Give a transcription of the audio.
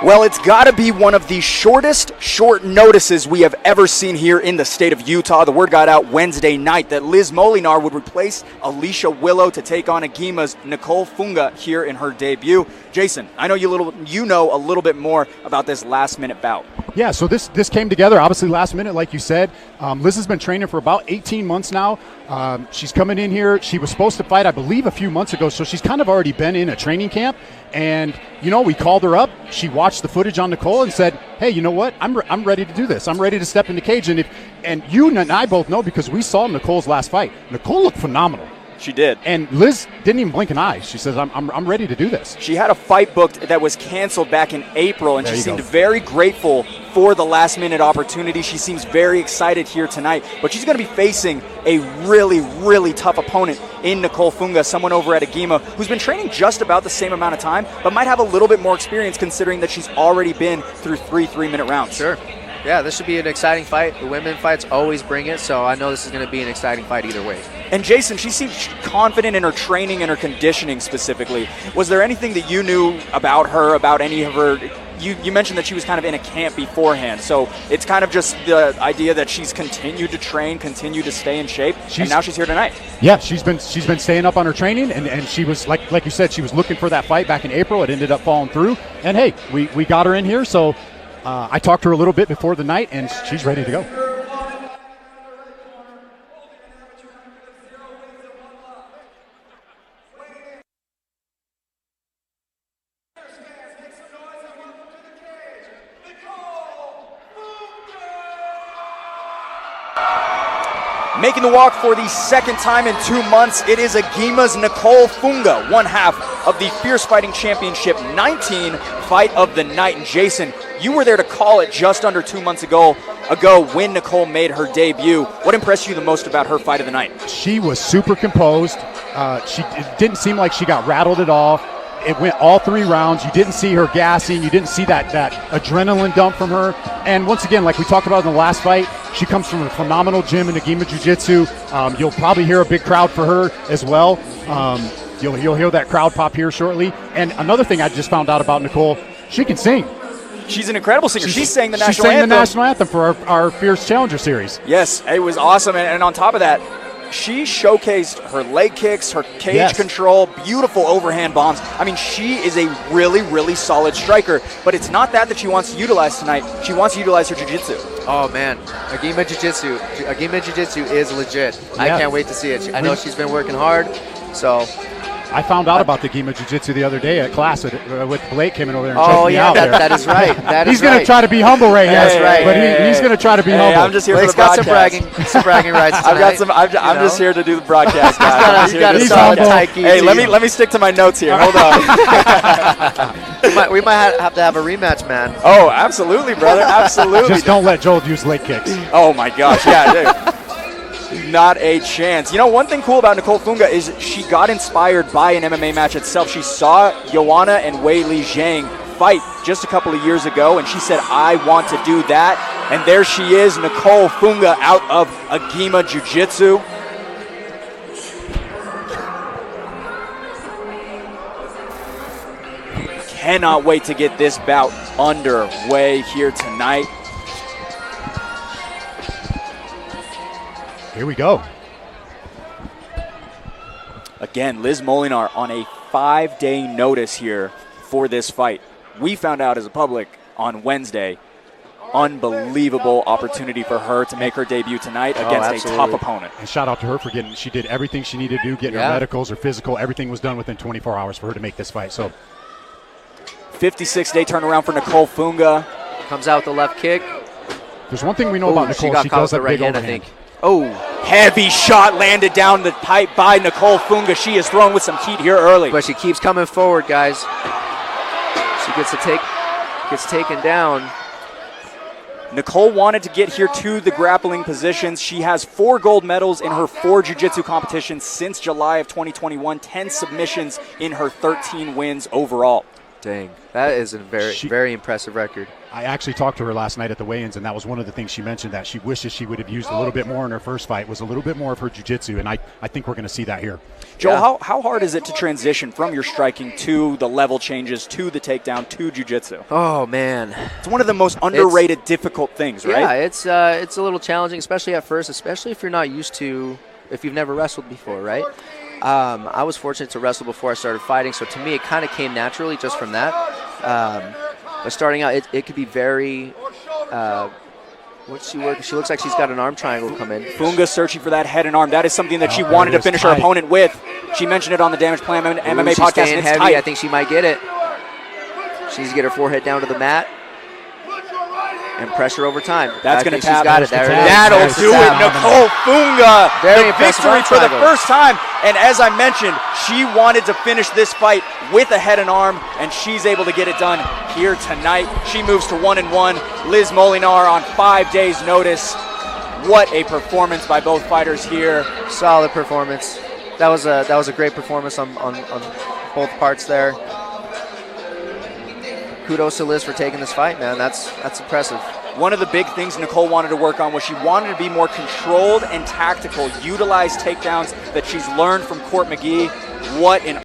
Well, it's got to be one of the shortest short notices we have ever seen here in the state of Utah. The word got out Wednesday night that Lizz Molinar would replace Alicia Willow to take on Agima's Nicole Fuga here in her debut. Jason, I know you know a little bit more about this last-minute bout. Yeah, so this came together, obviously last minute, like you said. Liz has been training for about 18 months now. She's coming in here. She was supposed to fight, I believe, a few months ago, so she's kind of already been in a training camp. And, we called her up. She watched the footage on Nicole and said, hey, you know what? I'm ready to do this. I'm ready to step in the cage. And you and I both know because we saw Nicole's last fight. Nicole looked phenomenal. She did. And Liz didn't even blink an eye. She says, I'm ready to do this. She had a fight booked that was canceled back in April, and she seemed very grateful for the last-minute opportunity. She seems very excited here tonight, but she's going to be facing a really, really tough opponent in Nicole Fuga, someone over at Agima who's been training just about the same amount of time, but might have a little bit more experience considering that she's already been through three-minute rounds. Sure. Yeah, this should be an exciting fight. The women fights always bring it, so I know this is going to be an exciting fight either way. And Jason, she seems confident in her training and her conditioning specifically. Was there anything that you knew about her, about any of her? You mentioned that she was kind of in a camp beforehand, so it's kind of just the idea that she's continued to train, continued to stay in shape, and now she's here tonight. Yeah, she's been staying up on her training, and she was, like you said, she was looking for that fight back in April. It ended up falling through, and hey, we got her in here, so I talked to her a little bit before the night, and she's ready to go. Making the walk for the second time in 2 months, it is Agima's Nicole Fuga, one half of the Fierce Fighting Championship 19 fight of the night. And Jason, you were there to call it just under 2 months ago when Nicole made her debut. What impressed you the most about her fight of the night? She was super composed. It didn't seem like she got rattled at all. It went all 3 rounds. You didn't see her gassing. You didn't see that adrenaline dump from her. And once again, like we talked about in the last fight, she comes from a phenomenal gym in Agima Jiu-Jitsu. You'll probably hear a big crowd for her as well. You'll hear that crowd pop here shortly. And another thing I just found out about Nicole, she can sing. She's an incredible singer. She sang the national anthem. She sang the national anthem for our Fierce Challenger Series. Yes, it was awesome. And on top of that, she showcased her leg kicks, her cage control, beautiful overhand bombs. I mean, she is a really, really solid striker, but it's not that she wants to utilize tonight. She wants to utilize her jiu-jitsu. Oh, man. Agima Jiu-Jitsu is legit. Yeah. I can't wait to see it. I know she's been working hard, so... I found out about the Agima Jiu-Jitsu the other day at class with Blake coming over there and checking me out there. That is right. He's going to try to be humble right now. That's right. But he's going to try to be humble. I'm just here Blake's for the broadcast. got some bragging rights tonight. I'm just here to do the broadcast, guys. He's humble. Hey, let me stick to my notes here. Hold on. we might have to have a rematch, man. Oh, absolutely, brother. Absolutely. Just don't let Joel use leg kicks. Oh, my gosh. Yeah, dude. Not a chance. One thing cool about Nicole Fuga is she got inspired by an MMA match itself. She saw Joanna and Wei Li Zhang fight just a couple of years ago, and she said, I want to do that. And there she is, Nicole Fuga out of Agima Jiu-Jitsu. Cannot wait to get this bout underway here tonight. Here we go. Again, Lizz Molinar on a 5-day notice here for this fight. We found out as a public on Wednesday. Unbelievable opportunity for her to make her debut tonight against a top opponent. And shout out to her for she did everything she needed to do, getting her medicals, her physical, everything was done within 24 hours for her to make this fight. So, 56-day turnaround for Nicole Fuga. Comes out with the left kick. There's one thing we know about Nicole. She does that big overhand. I think. Oh, heavy shot landed down the pipe by Nicole Fuga. She is thrown with some heat here early. But she keeps coming forward, guys. She gets taken down. Nicole wanted to get here to the grappling positions. She has 4 gold medals in her 4 jiu-jitsu competitions since July of 2021, 10 submissions in her 13 wins overall. Dang, that is a very impressive record. I actually talked to her last night at the weigh-ins, and that was one of the things she mentioned, that she wishes she would have used a little bit more in her first fight, was a little bit more of her jiu-jitsu, and I think we're going to see that here. Joel, how hard is it to transition from your striking to the level changes, to the takedown, to jiu-jitsu? Oh, man. It's one of the most underrated, difficult things, right? Yeah, it's a little challenging, especially at first, especially if you're not used to, if you've never wrestled before, right? I was fortunate to wrestle before I started fighting, so to me it kind of came naturally just from that. But starting out, it could be very what's she working? She looks like she's got an arm triangle come in. Fuga searching for that head and arm. That is something that she wanted to finish her opponent with. She mentioned it on the Damage Plan MMA podcast, and it's heavy. tight. I think she might get it. She needs to get her forehead down to the mat. And pressure over time. That's going to tap. She's got it. There it is. That'll do it. Nicole Fuga, Very the victory for the first time. And as I mentioned, she wanted to finish this fight with a head and arm, and she's able to get it done here tonight. She moves to 1-1. Lizz Molinar on 5 days' notice. What a performance by both fighters here. Solid performance. That was a great performance on both parts there. Kudos to Lizz for taking this fight, man. That's impressive. One of the big things Nicole wanted to work on was she wanted to be more controlled and tactical, utilize takedowns that she's learned from Court McGee. What an